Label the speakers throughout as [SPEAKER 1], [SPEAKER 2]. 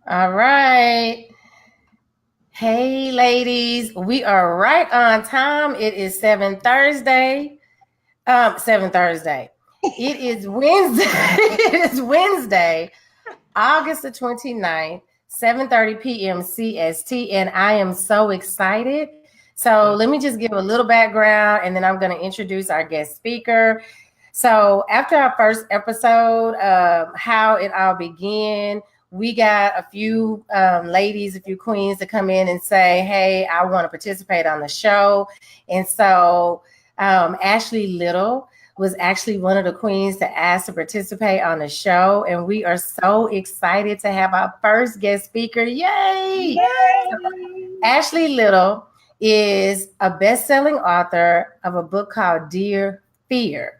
[SPEAKER 1] All right. Hey, ladies. We are right on time. It is 7 Thursday. 7 Thursday. It is Wednesday. It is Wednesday, August the 29th, 7:30 p.m. CST, and I am so excited. So let me just give a little background, and then I'm going to introduce our guest speaker. So after our first episode of how it all began, we got a few ladies, a few queens to come in and say, hey, I want to participate on the show. And so Ashley Little was actually one of the queens to ask to participate on the show. And we are so excited to have our first guest speaker. Yay!
[SPEAKER 2] Yay!
[SPEAKER 1] Ashley Little is a best-selling author of a book called Dear Fear.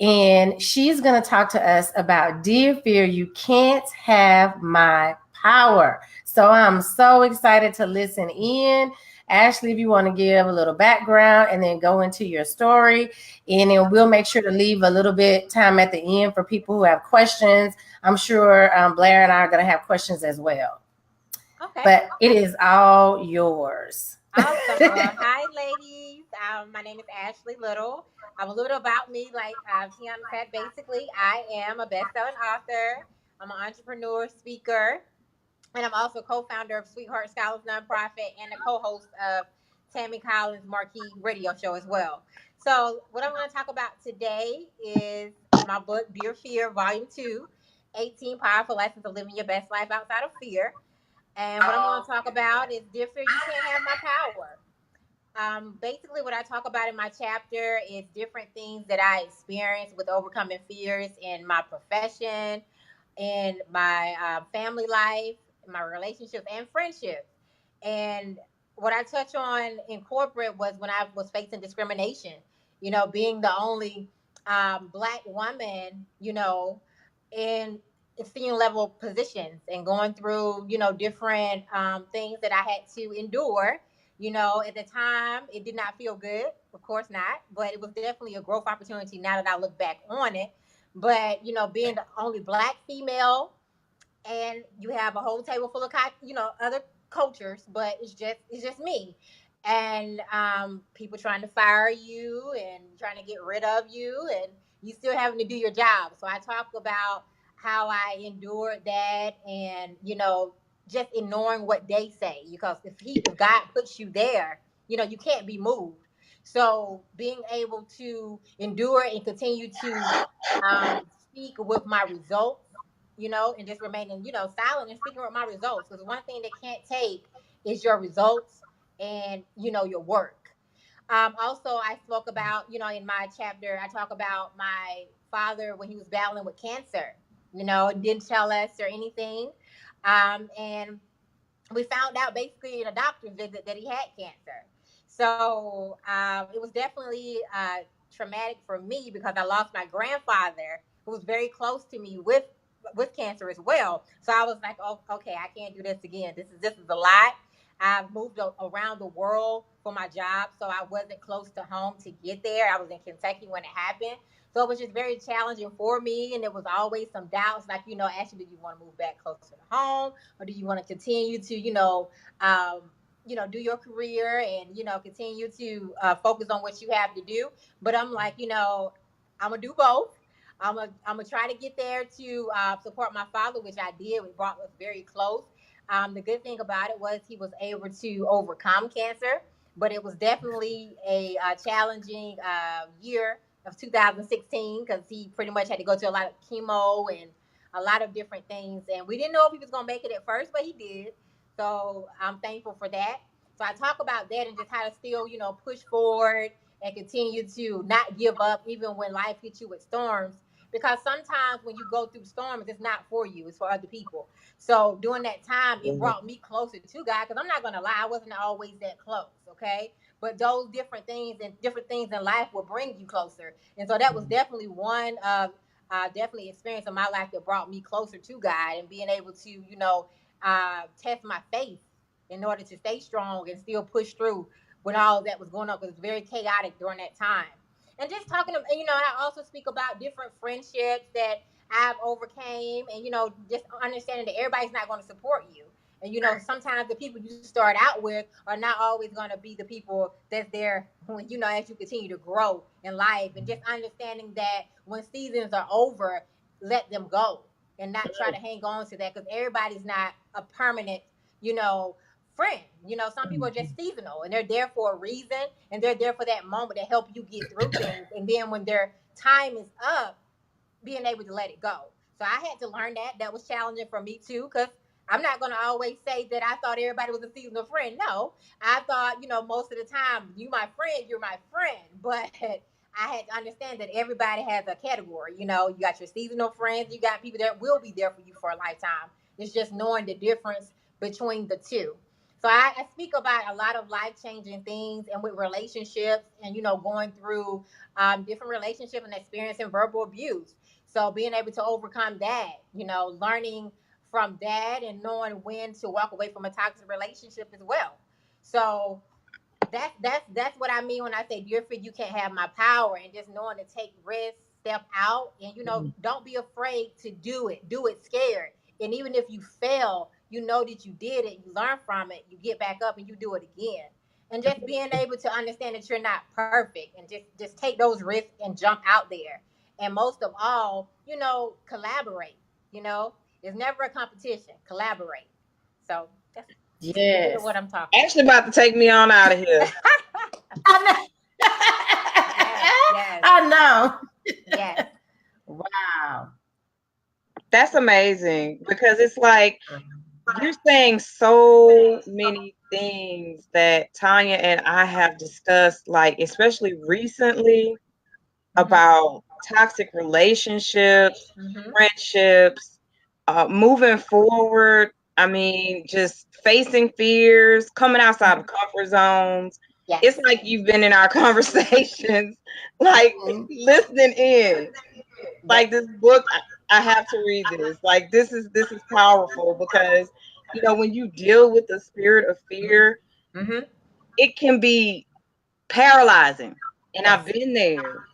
[SPEAKER 1] And she's going to talk to us about Dear Fear, You Can't Have My Power. So I'm so excited to listen in. Ashley, if you want to give a little background and then go into your story, and then we'll make sure to leave a little bit time at the end for people who have questions. I'm sure Blair and I are going to have questions as well.
[SPEAKER 2] Okay.
[SPEAKER 1] But it is all yours.
[SPEAKER 2] Awesome. Well, hi, ladies. My name is Ashley Little. A little about me, like Tiana said, basically, I am a best-selling author. I'm an entrepreneur, speaker, and I'm also co-founder of Sweetheart Scholars Nonprofit and a co-host of Tammy Collins' Marquee Radio Show as well. So, what I'm going to talk about today is my book, Dear Fear, Volume 2, 18 Powerful Lessons of Living Your Best Life Outside of Fear. And what I'm going to talk about is Dear Fear, You Can't Have My Power. Basically, what I talk about in my chapter is different things that I experienced with overcoming fears in my profession, in my family life, in my relationships and friendships. And what I touch on in corporate was when I was facing discrimination, being the only Black woman, in senior level positions and going through, different things that I had to endure. At the time, it did not feel good. Of course not. But it was definitely a growth opportunity now that I look back on it. But, being the only Black female, and you have a whole table full of, other cultures, but it's just me. And people trying to fire you and trying to get rid of you, and you still having to do your job. So I talk about how I endured that, and just ignoring what they say, because if God puts you there, you can't be moved. So being able to endure and continue to speak with my results, and just remaining, silent and speaking with my results. Because one thing they can't take is your results and, your work. Also, I spoke about, in my chapter, I talk about my father when he was battling with cancer. Didn't tell us or anything. And we found out basically in a doctor's visit that he had cancer. So it was definitely traumatic for me because I lost my grandfather, who was very close to me with cancer as well. So I was like, oh, okay, I can't do this again. This is a lot. I've moved around the world for my job, so I wasn't close to home to get there. I was in Kentucky when it happened. So it was just very challenging for me, and there was always some doubts, like, actually, do you want to move back closer to home, or do you want to continue to, do your career and continue to focus on what you have to do? But I'm like, I'm gonna do both. I'm gonna try to get there to support my father, which I did. We brought us very close. The good thing about it was he was able to overcome cancer, but it was definitely a challenging year of 2016 because he pretty much had to go to a lot of chemo and a lot of different things. And we didn't know if he was going to make it at first, but he did. So I'm thankful for that. So I talk about that and just how to still, push forward and continue to not give up even when life hits you with storms. Because sometimes when you go through storms, it's not for you, it's for other people. So during that time, it brought me closer to God. Because I'm not going to lie, I wasn't always that close, okay? But those different things in life will bring you closer. And so that was definitely one of definitely experience in my life that brought me closer to God, and being able to, test my faith in order to stay strong and still push through when all that was going on, because it was very chaotic during that time. And just talking to, I also speak about different friendships that I've overcame, and just understanding that everybody's not going to support you. And sometimes the people you start out with are not always going to be the people that's there when as you continue to grow in life. And just understanding that when seasons are over, let them go and not try to hang on to that, because everybody's not a permanent, you know, friend. Some people are just seasonal, and they're there for a reason, and they're there for that moment to help you get through things. And then when their time is up, being able to let it go. So I had to learn that. That was challenging for me too, because I'm not going to always say that I thought everybody was a seasonal friend. No, I thought, most of the time, you're my friend. But I had to understand that everybody has a category. You got your seasonal friends, you got people that will be there for you for a lifetime. It's just knowing the difference between the two. So I speak about a lot of life-changing things, and with relationships, and going through different relationships and experiencing verbal abuse. So being able to overcome that, learning from that, and knowing when to walk away from a toxic relationship as well. So that's what I mean when I say, dear friend, you can't have my power. And just knowing to take risks, step out, and don't be afraid to do it. Do it scared. And even if you fail, you know that you did it, you learn from it, you get back up and you do it again. And just being able to understand that you're not perfect, and just take those risks and jump out there. And most of all, collaborate. It's never a competition. Collaborate. So that's
[SPEAKER 1] Yes.
[SPEAKER 2] what I'm talking about.
[SPEAKER 3] Actually about to take me on out of here.
[SPEAKER 1] I know.
[SPEAKER 2] Yes.
[SPEAKER 1] I know.
[SPEAKER 2] Yes.
[SPEAKER 1] Wow.
[SPEAKER 3] That's amazing, because it's like you're saying so many things that Tania and I have discussed, like especially recently, about toxic relationships, friendships, moving forward. I mean, just facing fears, coming outside of comfort zones.
[SPEAKER 2] Yes.
[SPEAKER 3] It's like you've been in our conversations, like listening in. Like this book, I have to read this. Like this is powerful, because when you deal with the spirit of fear, it can be paralyzing. And
[SPEAKER 2] Yes.
[SPEAKER 3] I've been there.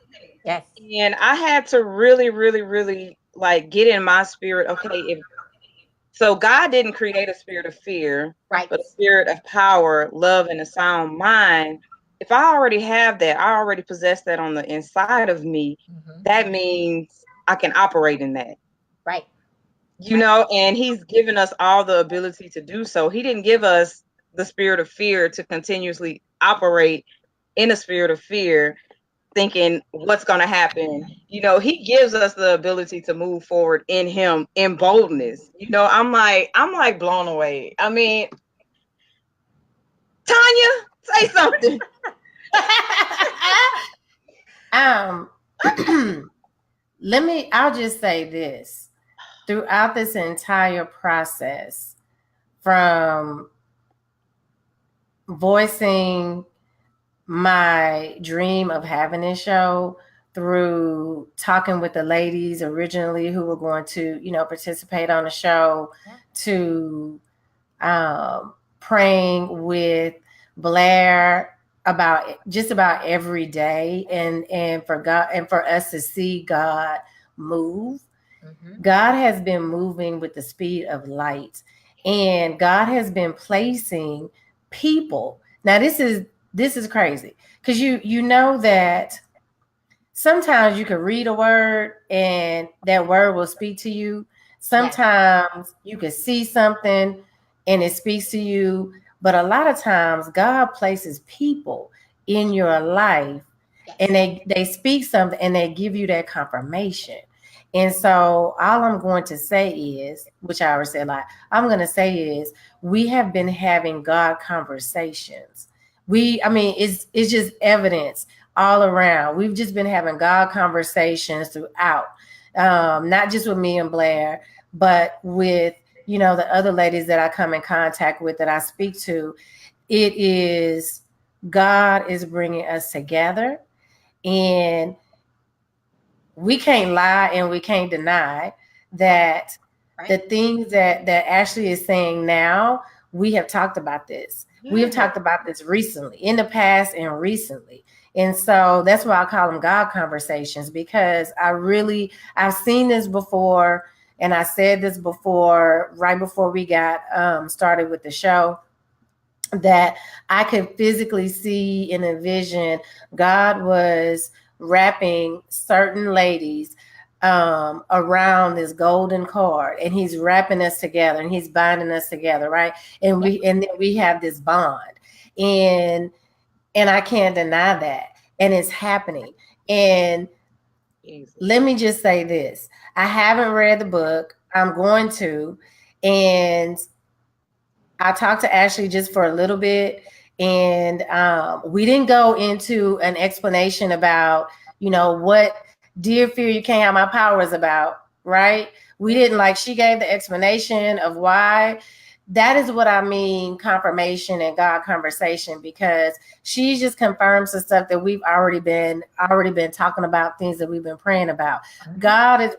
[SPEAKER 2] Yes.
[SPEAKER 3] And I had to really, really, really like get in my spirit. Okay, so God didn't create a spirit of fear,
[SPEAKER 2] Right.
[SPEAKER 3] but a spirit of power, love, and a sound mind. If I already have that, I already possess that on the inside of me. That means I can operate in that.
[SPEAKER 2] Right.
[SPEAKER 3] And he's given us all the ability to do so. He didn't give us the spirit of fear to continuously operate in a spirit of fear, thinking what's going to happen. He gives us the ability to move forward in him in boldness. I'm like blown away. I mean, Tania, say something.
[SPEAKER 1] I'll just say this. Throughout this entire process, from voicing my dream of having this show, through talking with the ladies originally who were going to, participate on the show, to praying with Blair about every day, and for God, and for us to see God move. God has been moving with the speed of light, and God has been placing people. Now this is crazy, because you know that sometimes you can read a word and that word will speak to you. Sometimes you can see something and it speaks to you. But a lot of times God places people in your life, and they speak something and they give you that confirmation. And so all I'm going to say is, which I already said, like, I'm going to say is, we have been having God conversations. It's just evidence all around. We've just been having God conversations throughout, not just with me and Blair, but with, the other ladies that I come in contact with, that I speak to. It is God is bringing us together, and we can't lie and we can't deny that the things that Ashley is saying now, we have talked about this. We have talked about this recently, in the past and recently. And so that's why I call them God conversations, because I've seen this before, and I said this before, right before we got started with the show, that I could physically see and envision God was wrapping certain ladies around this golden cord, and he's wrapping us together and he's binding us together, right? And then we have this bond, and I can't deny that, and it's happening. And let me just say this: I haven't read the book. I'm going to, and I talked to Ashley just for a little bit, and we didn't go into an explanation about, what Dear Fear You Can't Have My Power is about, right? We didn't, like, she gave the explanation of why. That is what I mean, confirmation and God conversation, because she just confirms the stuff that we've already been talking about, things that we've been praying about. God is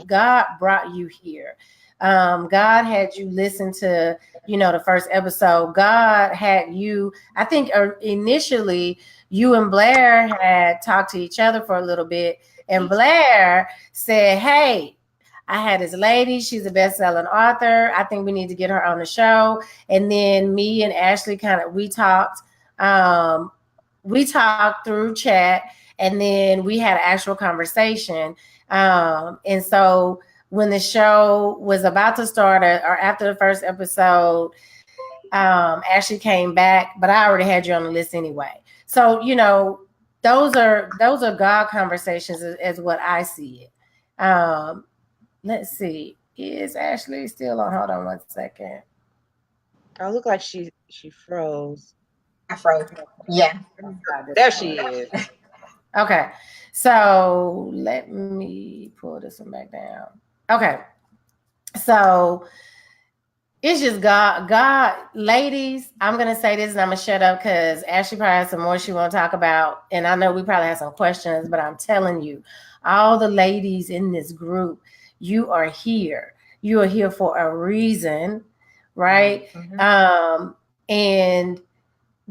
[SPEAKER 1] God brought you here. God had you listen to, the first episode. God had you, I think initially you and Blair had talked to each other for a little bit, and Blair said, hey, I had this lady, she's a best-selling author, I think we need to get her on the show. And then me and Ashley we talked through chat, and then we had an actual conversation. And so when the show was about to start, or after the first episode, Ashley came back, but I already had you on the list anyway. So, those are God conversations as what I see it. Let's see. Is Ashley still on? Hold on one second.
[SPEAKER 3] I look like she froze.
[SPEAKER 2] I froze. Yeah.
[SPEAKER 3] There she is.
[SPEAKER 1] Okay. So let me pull this one back down. Okay. So it's just God, ladies, I'm going to say this and I'm going to shut up because Ashley probably has some more she want to talk about. And I know we probably have some questions, but I'm telling you, all the ladies in this group, you are here. You are here for a reason, right? Mm-hmm. And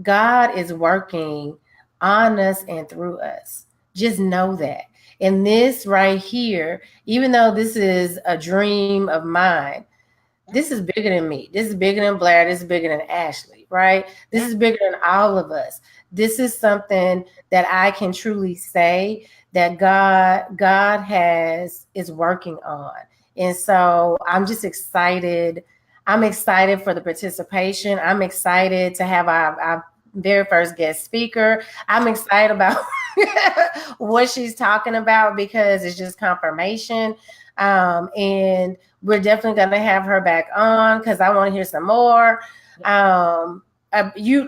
[SPEAKER 1] God is working on us and through us. Just know that. And this right here, even though this is a dream of mine, this is bigger than me. This is bigger than Blair. This is bigger than Ashley, right? This is bigger than all of us. This is something that I can truly say that God is working on. And so I'm just excited. I'm excited for the participation. I'm excited to have our very first guest speaker. I'm excited about what she's talking about because it's just confirmation. And we're definitely going to have her back on because I want to hear some more. You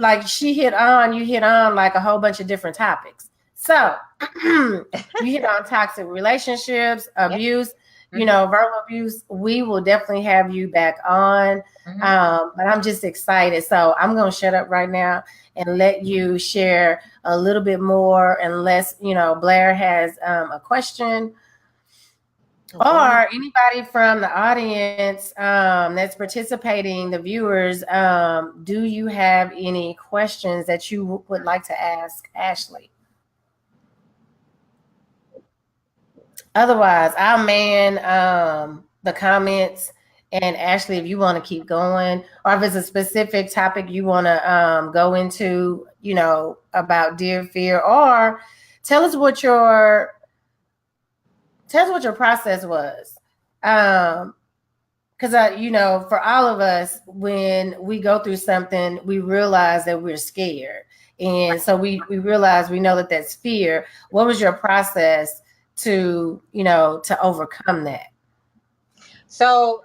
[SPEAKER 1] hit on like a whole bunch of different topics. So you hit on toxic relationships, abuse, verbal abuse. We will definitely have you back on. But I'm just excited. So I'm going to shut up right now and let you share a little bit more, unless, Blair has a question. Okay. Or anybody from the audience that's participating, the viewers, do you have any questions that you would like to ask Ashley? Otherwise, I'll man the comments. And Ashley, if you want to keep going, or if it's a specific topic you want to go into, about Dear Fear, or tell us what your process was. Because for all of us, when we go through something, we realize that we're scared. And so we realize, we know that that's fear. What was your process to overcome that?
[SPEAKER 2] So,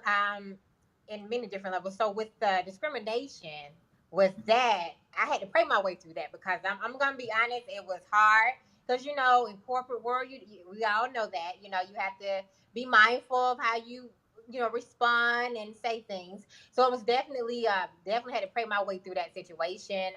[SPEAKER 2] in many different levels. So with the discrimination, with that, I had to pray my way through that because I'm going to be honest, it was hard. Because, in corporate world, we all know that, you have to be mindful of how you respond and say things. So it was definitely had to pray my way through that situation.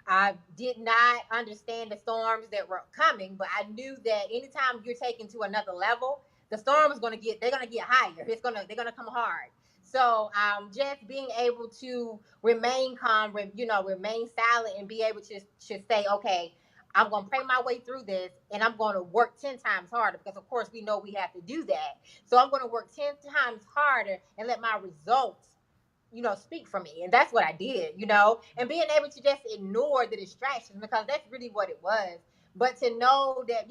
[SPEAKER 2] I did not understand the storms that were coming, but I knew that anytime you're taken to another level, the storm is they're going to get higher. They're going to come hard. So just being able to remain calm, remain silent, and be able to say, okay, I'm going to pray my way through this, and I'm going to work 10 times harder, because of course we know we have to do that. So I'm going to work 10 times harder and let my results, speak for me. And that's what I did, and being able to just ignore the distractions, because that's really what it was. But to know that,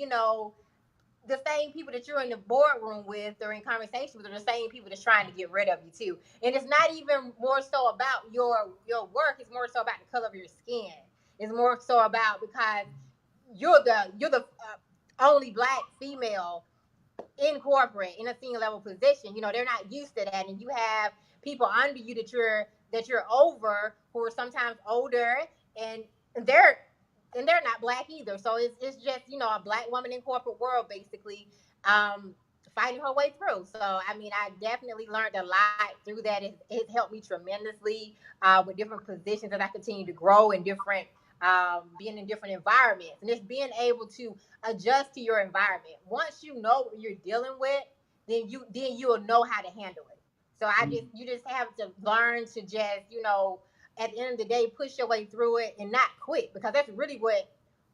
[SPEAKER 2] the same people that you're in the boardroom with or in conversation with are the same people that's trying to get rid of you too. And it's not even more so about your work. It's more so about the color of your skin. It's more so about, because you're the only black female in corporate in a senior level position. They're not used to that, and you have people under you that you're over, who are sometimes older, and they're they're not black either. So it's just, a black woman in corporate world, basically, um, fighting her way through. So I mean, I definitely learned a lot through that. It helped me tremendously with different positions that I continue to grow in different. Being in different environments, and just being able to adjust to your environment. Once you know what you're dealing with, then you will know how to handle it. So you just have to learn to just, at the end of the day, push your way through it and not quit, because that's really what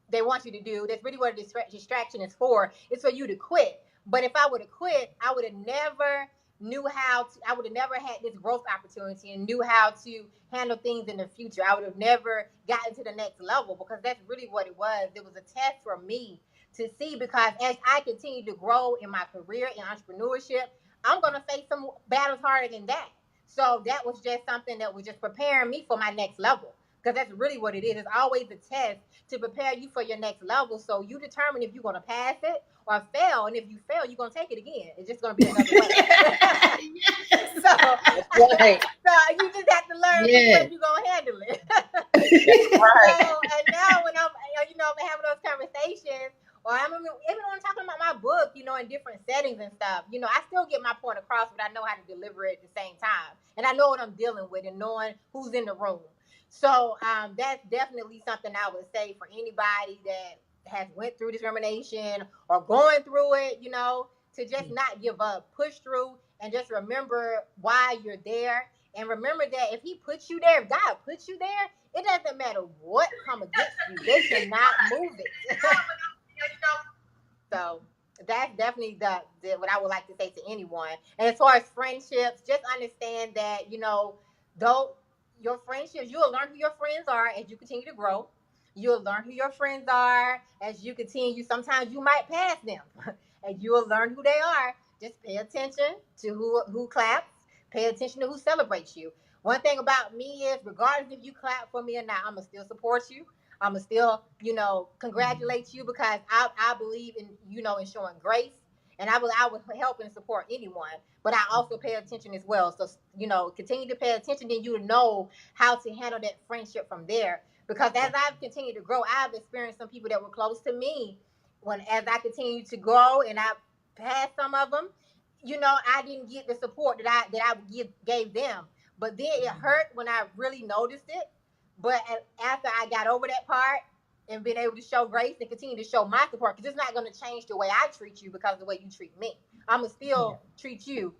[SPEAKER 2] they want you to do. That's really what a distraction is for. It's for you to quit. But if I would have quit, I would have never knew how to. I would have never had this growth opportunity and knew how to handle things in the future. I would have never gotten to the next level, because that's really what it was. It was a test for me to see, because as I continue to grow in my career in entrepreneurship, I'm going to face some battles harder than that. So that was just something that was just preparing me for my next level, because that's really what it is. It's always a test to prepare you for your next level. So you determine if you're going to pass it or fail. And if you fail, you're going to take it again. It's just going to be another way. so,
[SPEAKER 3] Right.
[SPEAKER 2] so you just have to learn which way you're going to handle it.
[SPEAKER 3] Right.
[SPEAKER 2] So, and now when I'm having those conversations, or even when I'm talking about my book, in different settings and stuff, I still get my point across, but I know how to deliver it at the same time. And I know what I'm dealing with and knowing who's in the room. So that's definitely something I would say for anybody that has went through discrimination or going through it, to just not give up, push through, and just remember why you're there. And remember that if he puts you there, if God puts you there, it doesn't matter what come against you. They cannot move it. So that's definitely what I would like to say to anyone. And as far as friendships, just understand that, though your friendships, you'll learn who your friends are as you continue to grow. You'll learn who your friends are as you continue. Sometimes you might pass them, and you will learn who they are. Just pay attention to who claps. Pay attention to who celebrates you. One thing about me is, regardless if you clap for me or not, I'm gonna still support you. I'm gonna still, congratulate you, because I believe in, in showing grace, and I would help and support anyone. But I also pay attention as well. So, continue to pay attention, then you know how to handle that friendship from there. Because as I've continued to grow, I've experienced some people that were close to me. As I continued to grow and I passed some of them, I didn't get the support that I gave them. But then it hurt when I really noticed it. But after I got over that part and been able to show grace and continue to show my support, because it's not going to change the way I treat you because of the way you treat me. I'm going to still treat you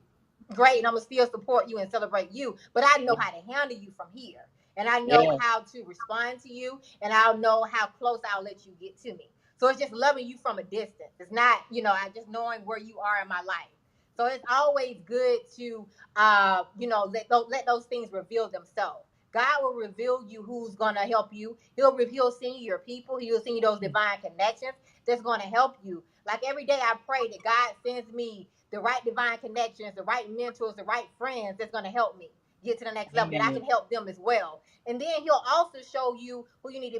[SPEAKER 2] great, and I'm going to still support you and celebrate you. But I know how to handle you from here. And I know how to respond to you, and I'll know how close I'll let you get to me. So it's just loving you from a distance. It's not, I just knowing where you are in my life. So it's always good to, let those things reveal themselves. God will reveal you who's going to help you. He'll send you your people. He'll send you those divine connections that's going to help you. Like every day I pray that God sends me the right divine connections, the right mentors, the right friends that's going to help me get to the next level, that I can help them as well. And then he'll also show you who you need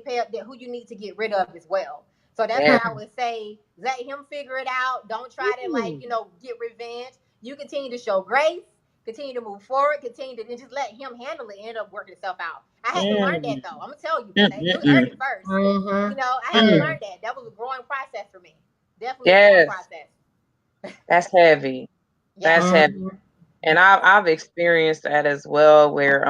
[SPEAKER 2] who you need to get rid of as well. So that's why I would say, let him figure it out. Don't try to get revenge. You continue to show grace, continue to move forward, continue to, and just let him handle it and end up working itself out. I had to learn that though. I'm gonna tell you, because you heard it first. I had to learn that. That was a growing process for me. Definitely a growing process.
[SPEAKER 3] That's heavy. That's heavy. And I've experienced that as well, where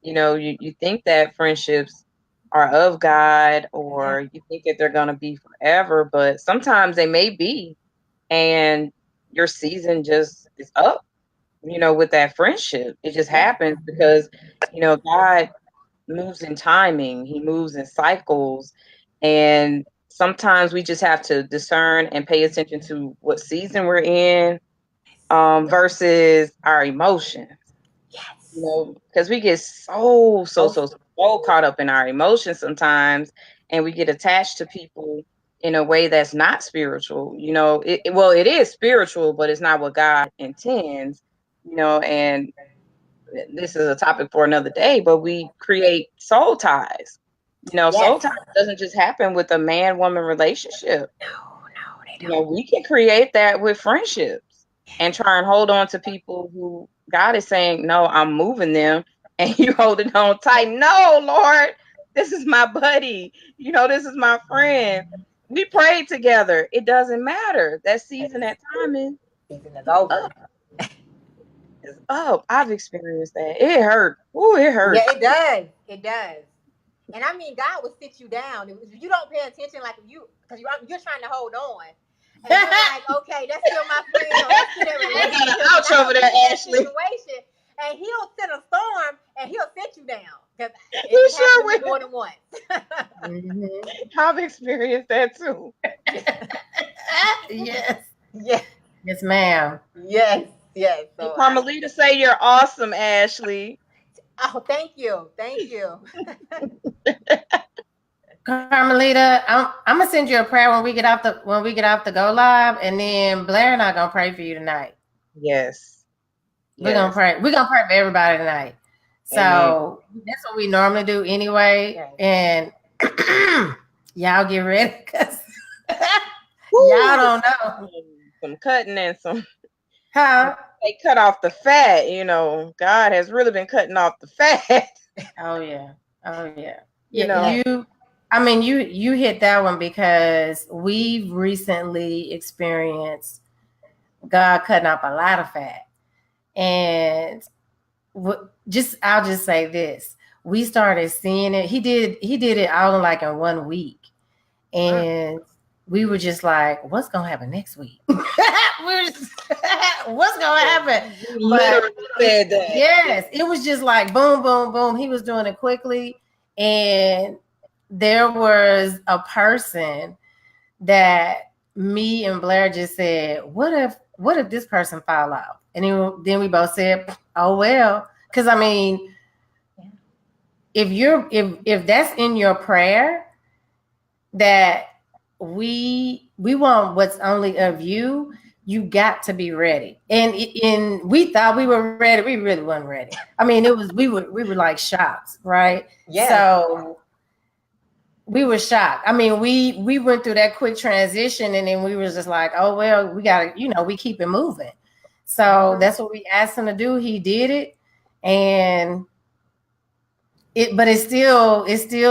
[SPEAKER 3] you think that friendships are of God, or you think that they're gonna be forever, but sometimes they may be, and your season just is up, with that friendship. It just happens because, God moves in timing. He moves in cycles. And sometimes we just have to discern and pay attention to what season we're in, versus our emotions.
[SPEAKER 2] Yes.
[SPEAKER 3] Because we get so caught up in our emotions sometimes, and we get attached to people in a way that's not spiritual. It is spiritual, but it's not what God intends. And this is a topic for another day, but we create soul ties. Soul ties doesn't just happen with a man-woman relationship.
[SPEAKER 2] No, they don't.
[SPEAKER 3] We can create that with friendships and try and hold on to people who God is saying, no, I'm moving them, and you holding on tight. No, Lord, this is my buddy. This is my friend. We prayed together. It doesn't matter. That season, that time is
[SPEAKER 2] over.
[SPEAKER 3] up. I've experienced that. It hurt. Oh, it hurt.
[SPEAKER 2] Yeah, it does. It does. And I mean, God will sit you down if you don't pay attention, like because you're trying to hold on, and you're like, okay, that's still my friend. Let's get that relationship.
[SPEAKER 3] Ouch over there, Ashley.
[SPEAKER 2] Situation, and he'll send a storm, and he'll sit you down because
[SPEAKER 3] it
[SPEAKER 2] happens more than once.
[SPEAKER 3] I've experienced that too.
[SPEAKER 1] Yes.
[SPEAKER 2] Yes.
[SPEAKER 1] Yes, ma'am.
[SPEAKER 2] Yes. Yes. So
[SPEAKER 3] Carmelita say you're awesome, Ashley.
[SPEAKER 2] Oh, thank you. Thank you.
[SPEAKER 1] Carmelita, I'm gonna send you a prayer when we get off the go live, and then Blair and I gonna pray for you tonight.
[SPEAKER 3] Yes.
[SPEAKER 1] We're gonna pray. We're gonna pray for everybody tonight. So that's what we normally do anyway. And y'all get ready because y'all don't know.
[SPEAKER 3] Some cutting and some
[SPEAKER 1] Huh?
[SPEAKER 3] They cut off the fat, God has really been cutting off the fat.
[SPEAKER 1] Oh yeah. You hit that one because we've recently experienced God cutting off a lot of fat. And I'll just say this. We started seeing it. He did it all in 1 week. And we were just like, what's going to happen next week? What's going to happen? But yes, it was just like boom, boom, boom. He was doing it quickly. And there was a person that me and Blair just said, what if this person fall out? And then we both said, oh, well, because I mean, if that's in your prayer, that we want what's only of you, you got to be ready. And we thought we were ready. We really weren't ready. I mean, we were like shocked, right? Yeah. So we were shocked. I mean, we went through that quick transition, and then we was just like, oh, well, we got to, we keep it moving. So that's what we asked him to do. He did it. And but it still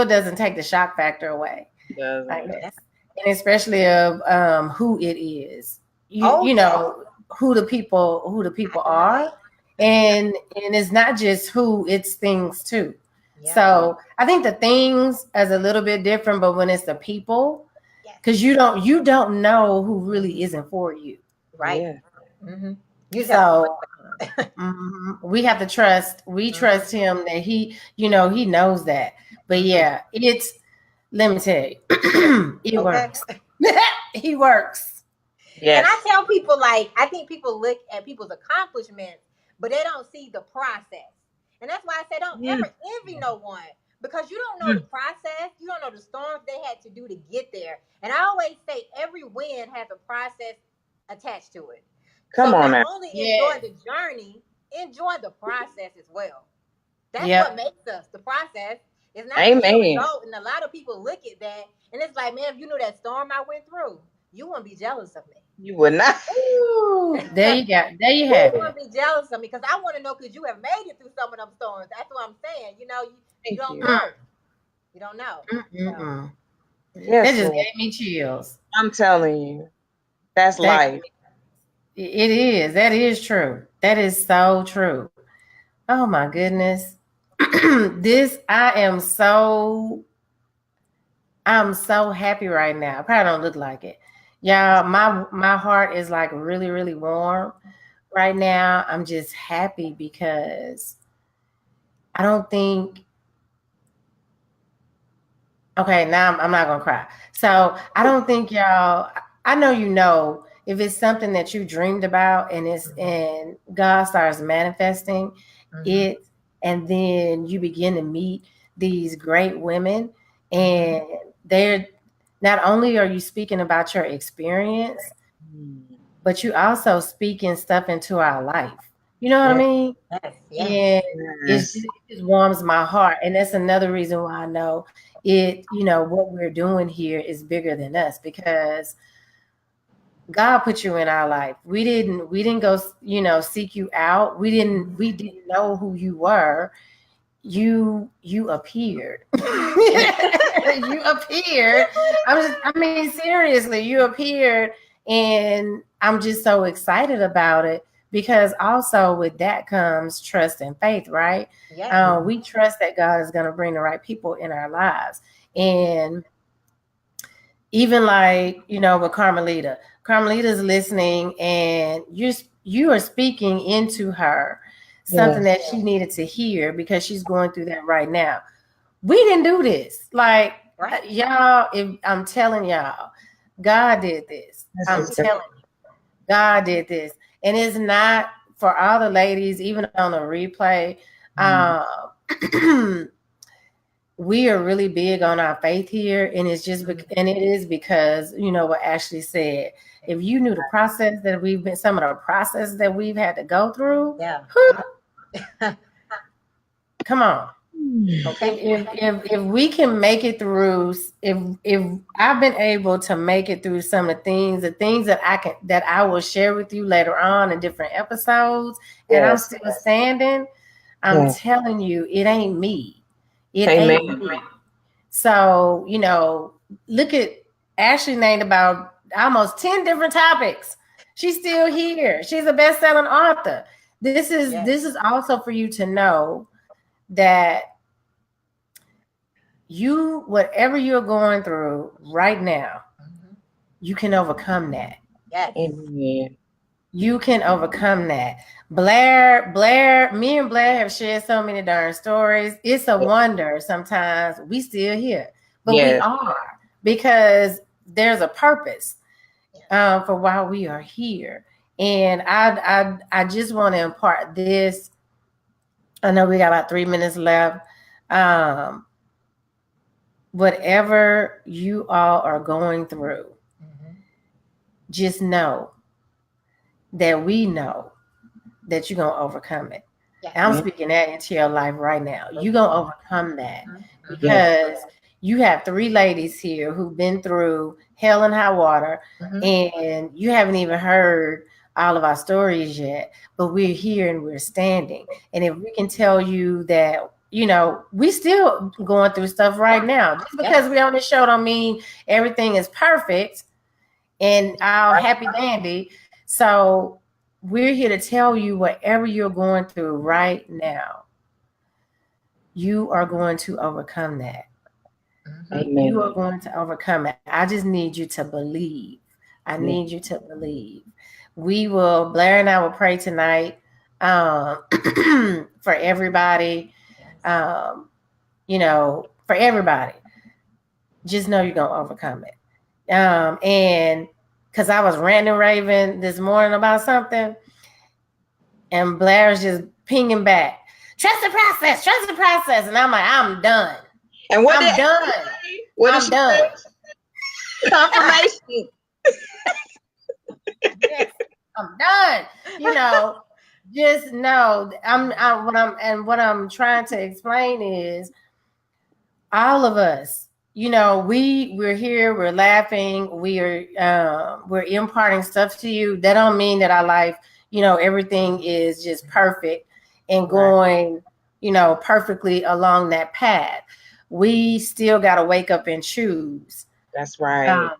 [SPEAKER 1] doesn't take the shock factor away. And especially of who it is. You know who the people are. And it's not just who, it's things too. Yeah. So I think the things is a little bit different, but when it's the people, because you don't know who really isn't for you. Right. Yeah. Mm-hmm. We have to trust. We trust him that he knows that. But yeah, let me tell you, it works. He works.
[SPEAKER 2] Yes. And I tell people, I think people look at people's accomplishments, but they don't see the process. And that's why I say don't ever envy no one, because you don't know the process. You don't know the storms they had to do to get there. And I always say every win has a process attached to it.
[SPEAKER 3] Come on,
[SPEAKER 2] not only enjoy the journey, enjoy the process as well. That's what makes us, the process. It's not the result. And a lot of people look at that and it's like, man, if you knew that storm I went through, you wouldn't be jealous of me.
[SPEAKER 3] You would not.
[SPEAKER 1] Ooh, there you go. There you have it.
[SPEAKER 2] You wouldn't be jealous of me because I want to know, because you have made it through some of them storms. That's what I'm saying. You don't know. You don't know. So.
[SPEAKER 1] Yes, that just gave me chills.
[SPEAKER 3] I'm telling you. That's life.
[SPEAKER 1] It is. That is true. That is so true. Oh my goodness. I'm so happy right now. I probably don't look like it. Y'all, my heart is really, really warm right now. I'm just happy because I don't think Okay, now I'm not gonna cry. So I don't think y'all. I know you know if it's something that you dreamed about and it's and God starts manifesting it, and then you begin to meet these great women, and they're not only are you speaking about your experience, but you also speaking stuff into our life. You know what I
[SPEAKER 2] Yes,
[SPEAKER 1] mean?
[SPEAKER 2] yes, yes.
[SPEAKER 1] And
[SPEAKER 3] Yes.
[SPEAKER 1] it just warms my heart. And that's another reason why I know it, what we're doing here is bigger than us, because God put you in our life. We didn't go, seek you out. We didn't know who you were. You appeared. You appeared. I mean, seriously, you appeared, and I'm just so excited about it, because also with that comes trust and faith, right?
[SPEAKER 2] Yes.
[SPEAKER 1] We trust that God is going to bring the right people in our lives. And even like, with Carmelita's listening, and you are speaking into her something that she needed to hear, because she's going through that right now. We didn't do this. Like,
[SPEAKER 2] Right.
[SPEAKER 1] y'all, if I'm telling y'all, God did this. I'm telling you, God did this. And it's not for all the ladies, even on the replay. We are really big on our faith here, and it is because what Ashley said. If you knew the process that some of the process that we've had to go through,
[SPEAKER 2] Yeah.
[SPEAKER 1] come on.
[SPEAKER 2] Okay.
[SPEAKER 1] If we can make it through, if I've been able to make it through some of the things that I will share with you later on in different episodes, and I'm still standing, I'm telling you, it ain't me. It ain't me. So, look at Ashley named about almost 10 different topics. She's still here. She's a best-selling author. This is also for you to know that whatever you're going through right now, you can overcome that.
[SPEAKER 2] Yes.
[SPEAKER 3] Amen.
[SPEAKER 1] You can overcome that. Blair, me and Blair have shared so many darn stories. It's a wonder sometimes we still here, but we are, because there's a purpose for why we are here. And I just want to impart this. I know we got about 3 minutes left. Whatever you all are going through, just know that we know that you're going to overcome it.
[SPEAKER 2] Yes.
[SPEAKER 1] And I'm speaking that into your life right now. You're going to overcome that, because you have 3 ladies here who've been through hell and high water, and you haven't even heard all of our stories yet, but we're here and we're standing. And if we can tell you that, we still going through stuff right now. Just because we on this show don't mean everything is perfect and all happy dandy. So we're here to tell you, whatever you're going through right now, you are going to overcome that.
[SPEAKER 3] Amen.
[SPEAKER 1] You are going to overcome it. I just need you to believe. I need you to believe. Blair and I will pray tonight for everybody. For everybody. Just know you're going to overcome it. And because I was ranting raving this morning about something, and Blair's just pinging back, trust the process, and I'm like, I'm done.
[SPEAKER 3] And what
[SPEAKER 1] I'm done. I'm done.
[SPEAKER 3] Confirmation.
[SPEAKER 1] Yes, I'm done. Just know what I'm trying to explain is, all of us, we're here, we're laughing, we're imparting stuff to you. That don't mean that our life, everything is just perfect and going, perfectly along that path. We still got to wake up and choose.
[SPEAKER 3] That's right.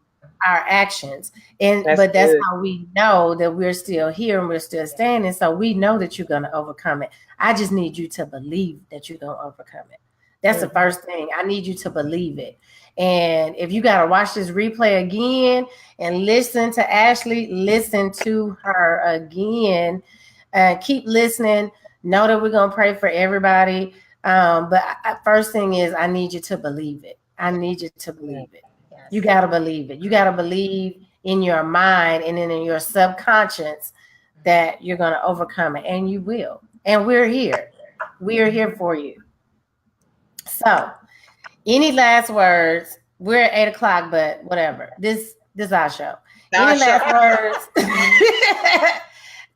[SPEAKER 1] Our actions. But that's how we know that we're still here and we're still standing. So we know that you're going to overcome it. I just need you to believe that you're going to overcome it. That's the first thing. I need you to believe it. And if you got to watch this replay again and listen to Ashley, listen to her again. Keep listening. Know that we're going to pray for everybody. But first thing is, I need you to believe it. I need you to believe it.
[SPEAKER 2] Yes.
[SPEAKER 1] You got to believe it. You got to believe in your mind and in your subconscious that you're going to overcome it, and you will. And we're here. We are here for you. So, any last words? We're at 8:00, but whatever. This is our show. Any last words?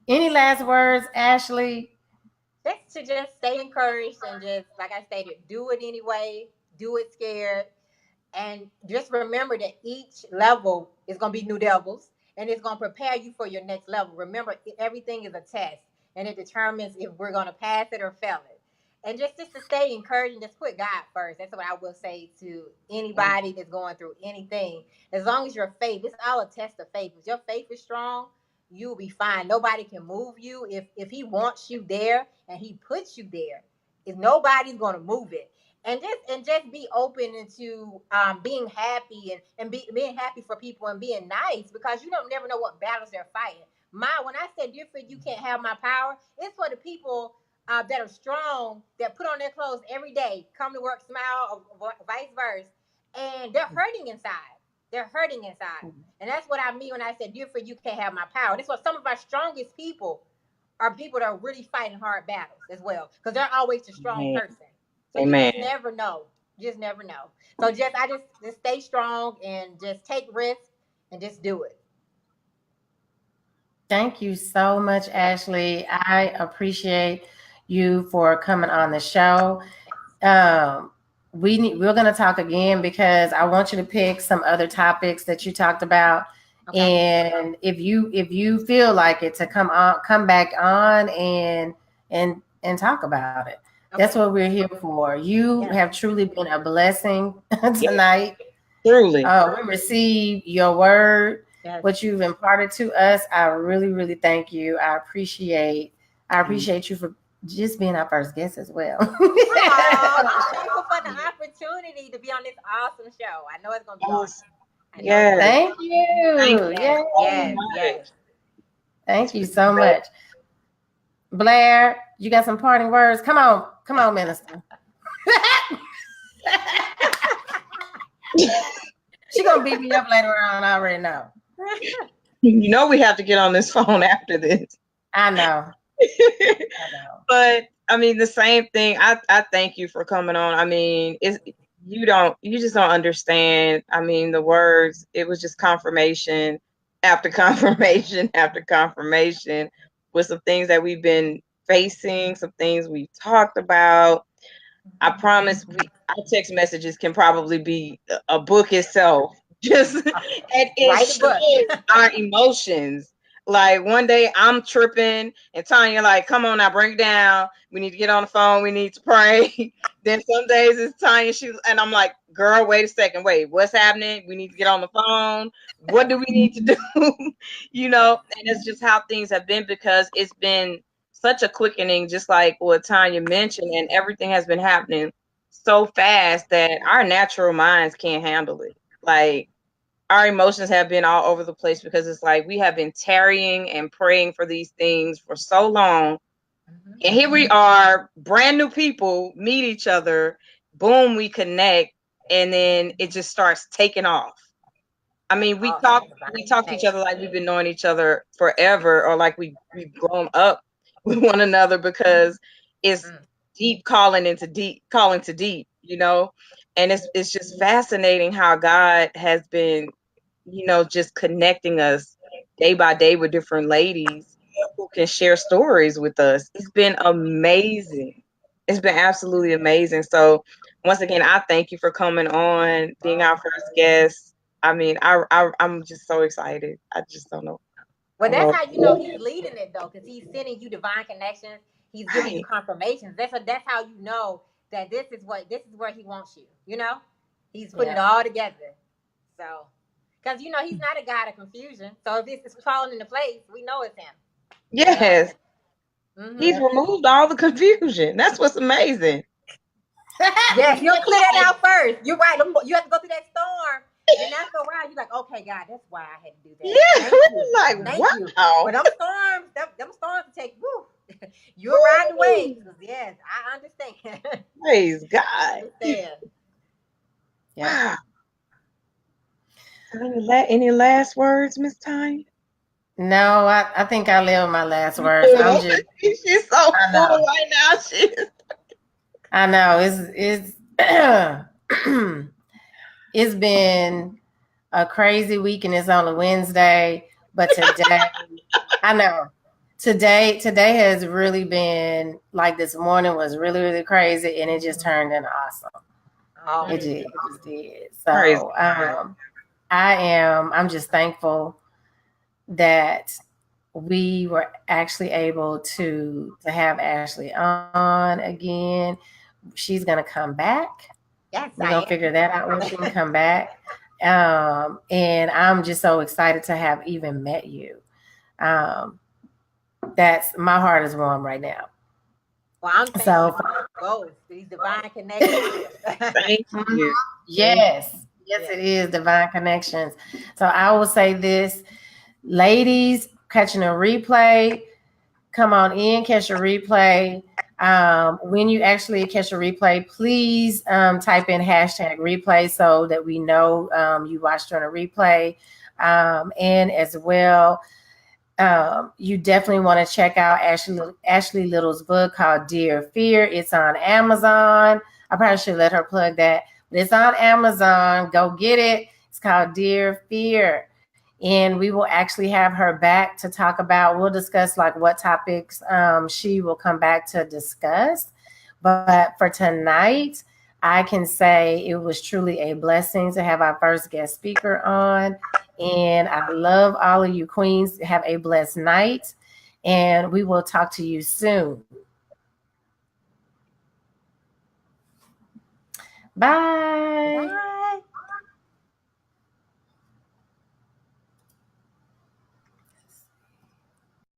[SPEAKER 1] Any last words, Ashley?
[SPEAKER 2] Just stay encouraged and just, like I stated, do it anyway. Do it scared. And just remember that each level is going to be new devils, and it's going to prepare you for your next level. Remember, everything is a test, and it determines if we're going to pass it or fail it. And just to stay encouraged and just put God first. That's what I will say to anybody that's going through anything. As long as your faith, it's all a test of faith. If your faith is strong, you'll be fine. Nobody can move you. If he wants you there and he puts you there, if nobody's going to move it. And just be open into being happy and being happy for people and being nice, because you don't never know what battles they're fighting. When I said different, you can't have my power. It's for the people that are strong, that put on their clothes every day, come to work, smile, or vice versa, and they're hurting inside. They're hurting inside, and that's what I mean when I said different. You can't have my power. That's what some of our strongest people are. People that are really fighting hard battles as well, because they're always the strong person. So
[SPEAKER 3] Amen.
[SPEAKER 2] You just never know. Just never know. So I just stay strong and just take risks and just do it.
[SPEAKER 1] Thank you so much, Ashley. I appreciate you for coming on the show. We're going to talk again, because I want you to pick some other topics that you talked about. Okay. And if you feel like it, to come back on and talk about it. Okay. That's what we're here for. You have truly been a blessing tonight.
[SPEAKER 3] Truly.
[SPEAKER 1] We receive your word, what you've imparted to us. I really, really thank you. I appreciate you for just being our first guest as well.
[SPEAKER 2] Thank you for the opportunity to be on this awesome show. I know it's going to be awesome.
[SPEAKER 1] Yes. Thank you. Yes. Thank you so much. Blair, you got some parting words? Come on, minister. She gonna beat me up later on. I already know.
[SPEAKER 3] You know we have to get on this phone after this.
[SPEAKER 1] I know.
[SPEAKER 3] But I mean, the same thing. I thank you for coming on. I mean, you just don't understand. I mean, the words. It was just confirmation after confirmation after confirmation with some things that we've been facing, some things we've talked about. I promise our text messages can probably be a book itself. Just and it shows our emotions. Like one day I'm tripping and Tanya like, come on now, bring it down. We need to get on the phone. We need to pray. Then some days it's Tanya, and I'm like, girl, wait a second. Wait, what's happening? We need to get on the phone. What do we need to do? You know, and it's just how things have been, because it's been such a quickening, just like what Tanya mentioned, and everything has been happening so fast that our natural minds can't handle it. Like, our emotions have been all over the place, because it's like we have been tarrying and praying for these things for so long. And here we are, brand new people, meet each other, boom, we connect, and then it just starts taking off. I mean, we talk to each other like we've been knowing each other forever, or like we've grown up with one another, because it's deep calling to deep, you know. And it's just fascinating how God has been, you know, just connecting us day by day with different ladies who can share stories with us. It's been amazing. It's been absolutely amazing. So once again, I thank you for coming on, being our first guest. I mean, I'm just so excited. I just don't know.
[SPEAKER 2] Well, that's how you know he's leading it, though, because he's sending you divine connections. He's giving you confirmations. That's how you know that this is where he wants you. You know, he's putting it all together. So, because you know he's not a God of confusion. So if this is falling into place, we know it's him.
[SPEAKER 3] Yes, he's removed all the confusion. That's what's amazing.
[SPEAKER 2] Yes, you'll clear that out first. You're right. You have to go through that storm. And after a while, you're like, okay, God, that's why I had to do that.
[SPEAKER 3] Yeah,
[SPEAKER 2] Thank you. But them storms take, woo. You'll ride the waves. Yes, I understand.
[SPEAKER 3] Praise God.
[SPEAKER 1] Yeah.
[SPEAKER 3] Any last words, Miss Tanya?
[SPEAKER 1] No, I think I live my last words. I'm just,
[SPEAKER 3] She's so
[SPEAKER 1] I know.
[SPEAKER 3] full right now.
[SPEAKER 1] I know it's it's been a crazy week and it's only Wednesday, but today I know today has really been like this morning was really, really crazy and it just turned into awesome.
[SPEAKER 2] Oh,
[SPEAKER 1] It just did.
[SPEAKER 3] Praise
[SPEAKER 1] So
[SPEAKER 3] God.
[SPEAKER 1] I'm just thankful that we were actually able to have Ashley on again. She's gonna come back.
[SPEAKER 2] yes,
[SPEAKER 1] We're
[SPEAKER 2] I
[SPEAKER 1] gonna
[SPEAKER 2] am.
[SPEAKER 1] figure that out when she can come back. And I'm just so excited to have even met you. That's my heart is warm right now.
[SPEAKER 2] Well, I'm thankful for both these divine connections.
[SPEAKER 3] Thank you.
[SPEAKER 1] Yes, it is divine connections. So I will say this, ladies, catching a replay, come on in, catch a replay. When you actually catch a replay, please type in hashtag replay so that we know you watched on a replay. And as well, you definitely want to check out Ashley Little's book called Dear Fear. It's on Amazon. I probably should let her plug that, but it's on Amazon. Go get it. It's called Dear Fear. And we will actually have her back to talk about, we'll discuss like what topics she will come back to discuss. But for tonight, I can say it was truly a blessing to have our first guest speaker on. And I love all of you queens. Have a blessed night. And we will talk to you soon. Bye.
[SPEAKER 2] Bye.